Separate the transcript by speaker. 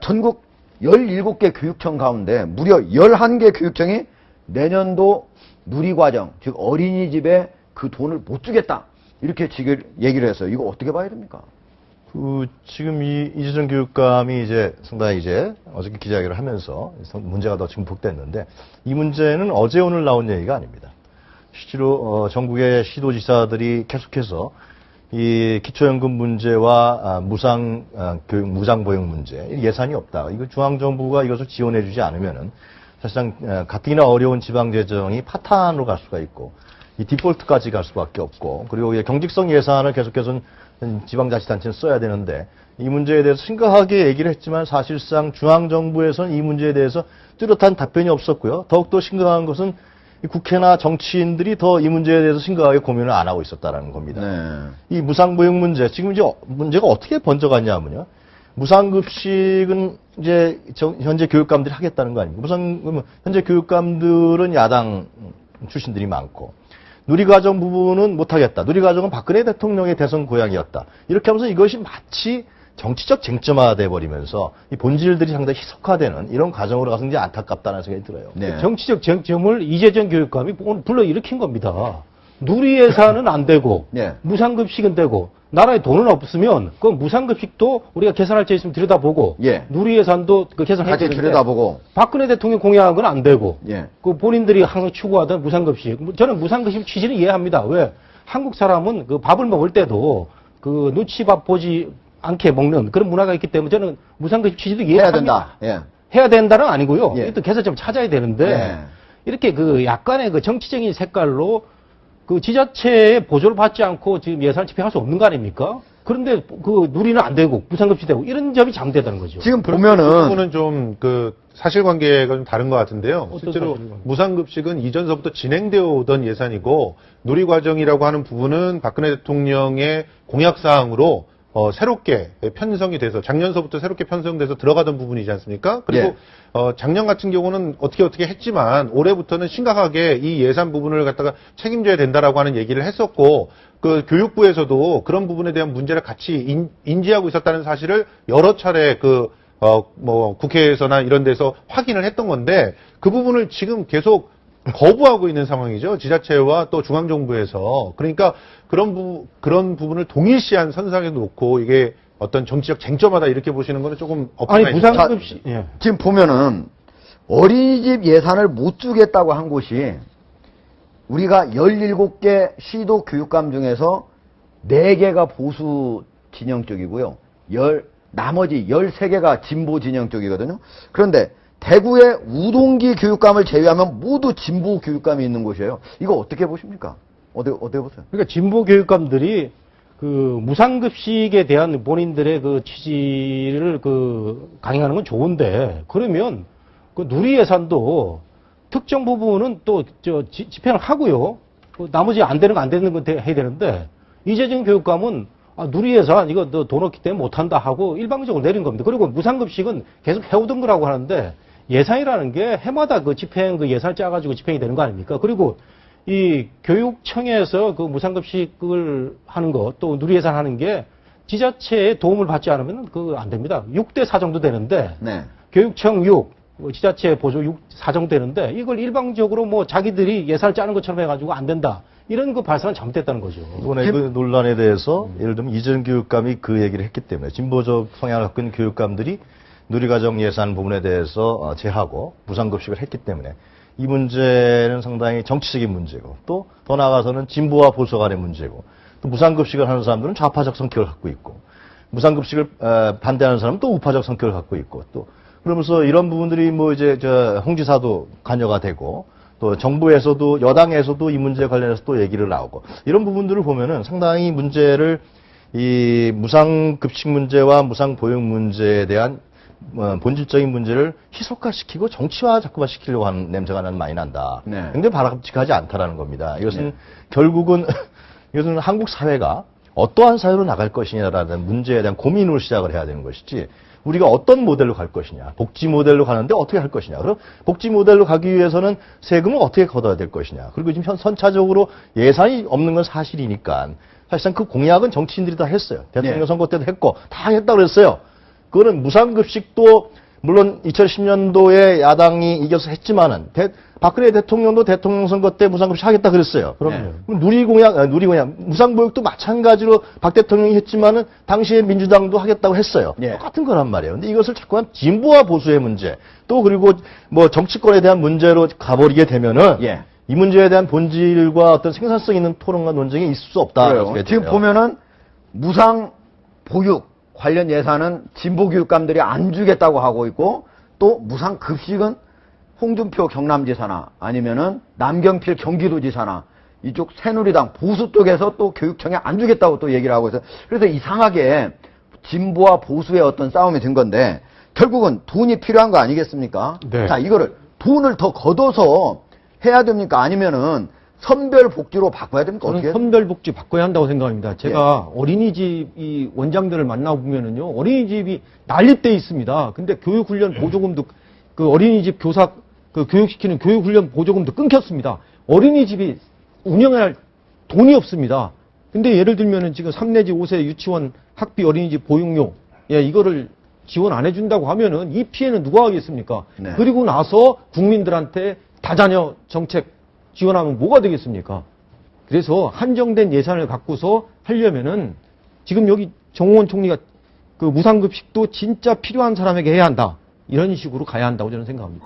Speaker 1: 전국 17개 교육청 가운데 무려 11개 교육청이 내년도 누리과정, 즉 어린이집에 그 돈을 못 주겠다. 이렇게 얘기를 했어요. 이거 어떻게 봐야 됩니까?
Speaker 2: 지금 이재정 교육감이 상당히 어저께 기자회견을 하면서 문제가 더 증폭됐는데, 이 문제는 어제 오늘 나온 얘기가 아닙니다. 실제로 전국의 시도지사들이 계속해서 이 기초연금 문제와 무상보육 문제, 예산이 없다. 이거 중앙정부가 이것을 지원해주지 않으면은 사실상 가뜩이나 어려운 지방재정이 파탄으로 갈 수가 있고, 이 디폴트까지 갈 수밖에 없고, 그리고 경직성 예산을 계속해서 지방자치단체는 써야 되는데, 이 문제에 대해서 심각하게 얘기를 했지만 사실상 중앙정부에서는 이 문제에 대해서 뚜렷한 답변이 없었고요. 더욱더 심각한 것은 국회나 정치인들이 더 이 문제에 대해서 심각하게 고민을 안 하고 있었다는 겁니다.
Speaker 1: 네.
Speaker 2: 이 무상보육 문제, 지금 문제가 어떻게 번져갔냐면요. 무상급식은 현재 교육감들이 하겠다는 거 아닙니까? 현재 교육감들은 야당 출신들이 많고, 누리과정 부분은 못하겠다. 누리과정은 박근혜 대통령의 대선 고향이었다. 이렇게 하면서 이것이 마치 정치적 쟁점화돼 버리면서 이 본질들이 상당히 희석화되는 이런 과정으로 가서 이제 안타깝다는 생각이 들어요.
Speaker 3: 네. 정치적 쟁점을 이재정 교육감이 오늘 불러일으킨 겁니다. 누리예산은 안 되고,
Speaker 1: 네.
Speaker 3: 무상급식은 되고, 나라에 돈은 없으면 그 무상급식도 우리가 계산할 수 있으면 들여다보고,
Speaker 1: 예.
Speaker 3: 누리예산도 그 계산할 수
Speaker 1: 같이
Speaker 3: 있는데
Speaker 1: 들여다보고.
Speaker 3: 박근혜 대통령 공약은 안 되고,
Speaker 1: 예.
Speaker 3: 그 본인들이 항상 추구하던 무상급식, 저는 무상급식 취지는 이해합니다. 왜? 한국 사람은 그 밥을 먹을 때도 그 눈치밥 보지 않게 먹는 그런 문화가 있기 때문에 저는 무상급식 취지도
Speaker 1: 해야
Speaker 3: 이해합니다.
Speaker 1: 된다. 예.
Speaker 3: 해야 된다는 아니고요.
Speaker 1: 예.
Speaker 3: 또 개선점 찾아야 되는데
Speaker 1: 예.
Speaker 3: 이렇게 그 약간의 그 정치적인 색깔로 그 지자체의 보조를 받지 않고 지금 예산을 집행할 수 없는 거 아닙니까? 그런데 그 누리는 안 되고 무상급식 되고 이런 점이 잘못되다는 거죠.
Speaker 1: 지금
Speaker 4: 그
Speaker 1: 보면은
Speaker 4: 부분은 좀 그 사실관계가 좀 다른 것 같은데요. 실제로
Speaker 3: 사실관계?
Speaker 4: 무상급식은 이전서부터 진행되어 오던 예산이고, 누리과정이라고 하는 부분은 박근혜 대통령의 공약사항으로 새롭게 편성이 돼서 작년서부터 새롭게 편성돼서 들어가던 부분이지 않습니까? 그리고 작년 같은 경우는 어떻게 했지만 올해부터는 심각하게 이 예산 부분을 갖다가 책임져야 된다라고 하는 얘기를 했었고, 그 교육부에서도 그런 부분에 대한 문제를 같이 인지하고 있었다는 사실을 여러 차례 국회에서나 이런 데서 확인을 했던 건데, 그 부분을 지금 계속 거부하고 있는 상황이죠. 지자체와 또 중앙정부에서. 그러니까 그런 부분을 동일시한 선상에 놓고 이게 어떤 정치적 쟁점하다 이렇게 보시는 거는 조금
Speaker 3: 아니
Speaker 4: 어폐가 있습니다.
Speaker 3: 무상급식 예.
Speaker 1: 지금 보면은 어린이집 예산을 못 주겠다고 한 곳이 우리가 17개 시도 교육감 중에서 4개가 보수 진영 쪽이고요. 나머지 13개가 진보 진영 쪽이거든요. 그런데 대구의 우동기 교육감을 제외하면 모두 진보 교육감이 있는 곳이에요. 이거 어떻게 보십니까? 어떻게 보세요?
Speaker 3: 그러니까 진보 교육감들이 그 무상급식에 대한 본인들의 그 취지를 그 강행하는 건 좋은데, 그러면 그 누리 예산도 특정 부분은 또 집행을 하고요. 나머지 안 되는 거 안 되는 거 해야 되는데, 이재정 교육감은 누리 예산 이거 너 돈 없기 때문에 못 한다 하고 일방적으로 내린 겁니다. 그리고 무상급식은 계속 해오던 거라고 하는데, 예산이라는 게 해마다 그 집행 그 예산을 짜가지고 집행이 되는 거 아닙니까? 그리고 이 교육청에서 그 무상급식을 하는 것, 또 누리예산 하는 게 지자체의 도움을 받지 않으면 그거 안 됩니다. 6대 4 정도 되는데,
Speaker 1: 네.
Speaker 3: 교육청 6, 지자체 보조 6, 4 정도 되는데, 이걸 일방적으로 뭐 자기들이 예산을 짜는 것처럼 해가지고 안 된다. 이런 그 발상은 잘못됐다는 거죠.
Speaker 2: 이번에 그 논란에 대해서 예를 들면 이재정 교육감이 그 얘기를 했기 때문에 진보적 성향을 갖고 있는 교육감들이 누리과정 예산 부분에 대해서 제하고 무상급식을 했기 때문에 이 문제는 상당히 정치적인 문제고, 또 더 나아가서는 진보와 보수 간의 문제고, 또 무상급식을 하는 사람들은 좌파적 성격을 갖고 있고, 무상급식을 반대하는 사람은 또 우파적 성격을 갖고 있고, 또 그러면서 이런 부분들이 홍지사도 관여가 되고, 또 정부에서도 여당에서도 이 문제에 관련해서 또 얘기를 나오고, 이런 부분들을 보면은 상당히 문제를 이 무상급식 문제와 무상보육 문제에 대한 본질적인 문제를 희석화시키고 정치화 자꾸만 시키려고 하는 냄새가 많이 난다.
Speaker 1: 네.
Speaker 2: 굉장히 바람직하지 않다라는 겁니다. 이것은 결국은 이것은 한국 사회가 어떠한 사회로 나갈 것이냐라는 문제에 대한 고민으로 시작을 해야 되는 것이지, 우리가 어떤 모델로 갈 것이냐, 복지 모델로 가는데 어떻게 할 것이냐, 그럼 복지 모델로 가기 위해서는 세금을 어떻게 걷어야 될 것이냐, 그리고 지금 선차적으로 예산이 없는 건 사실이니까 사실상 그 공약은 정치인들이 다 했어요. 대통령
Speaker 1: 네.
Speaker 2: 선거 때도 했고 다 했다고 그랬어요. 그거는 무상급식도 물론 2010년도에 야당이 이겨서 했지만은 박근혜 대통령도 대통령 선거 때 무상급식 하겠다 그랬어요.
Speaker 3: 그럼요.
Speaker 2: 그럼 누리공약, 무상보육도 마찬가지로 박 대통령이 했지만은 당시에 민주당도 하겠다고 했어요.
Speaker 1: 예.
Speaker 2: 똑같은 거란 말이에요. 근데 이것을 자꾸만 진보와 보수의 문제, 또 그리고 뭐 정치권에 대한 문제로 가버리게 되면은
Speaker 1: 예.
Speaker 2: 이 문제에 대한 본질과 어떤 생산성 있는 토론과 논쟁이 있을 수 없다.
Speaker 1: 그래요.
Speaker 2: 이렇게
Speaker 1: 지금
Speaker 2: 돼요.
Speaker 1: 보면은 무상 보육 관련 예산은 진보 교육감들이 안 주겠다고 하고 있고 또 무상 급식은 홍준표 경남지사나 아니면은 남경필 경기도지사나 이쪽 새누리당 보수 쪽에서 또 교육청에 안 주겠다고 또 얘기를 하고 있어요. 그래서 이상하게 진보와 보수의 어떤 싸움이 된 건데 결국은 돈이 필요한 거 아니겠습니까?
Speaker 3: 네.
Speaker 1: 자, 이거를 돈을 더 걷어서 해야 됩니까? 아니면은 선별 복지로 바꿔야 됩니까?
Speaker 5: 저는
Speaker 1: 어떻게?
Speaker 5: 선별복지 바꿔야 한다고 생각합니다. 제가 어린이집 이 원장들을 만나보면은요, 어린이집이 난립돼 있습니다. 근데 교육훈련 보조금도, 그 어린이집 교사, 그 교육시키는 교육훈련 보조금도 끊겼습니다. 어린이집이 운영할 돈이 없습니다. 근데 예를 들면은 지금 3 내지 5세 유치원 학비 어린이집 보육료, 예, 이거를 지원 안 해준다고 하면은 이 피해는 누가 하겠습니까?
Speaker 1: 네.
Speaker 5: 그리고 나서 국민들한테 다자녀 정책 지원하면 뭐가 되겠습니까? 그래서 한정된 예산을 갖고서 하려면은 지금 여기 정호원 총리가 그 무상급식도 진짜 필요한 사람에게 해야 한다. 이런 식으로 가야 한다고 저는 생각합니다.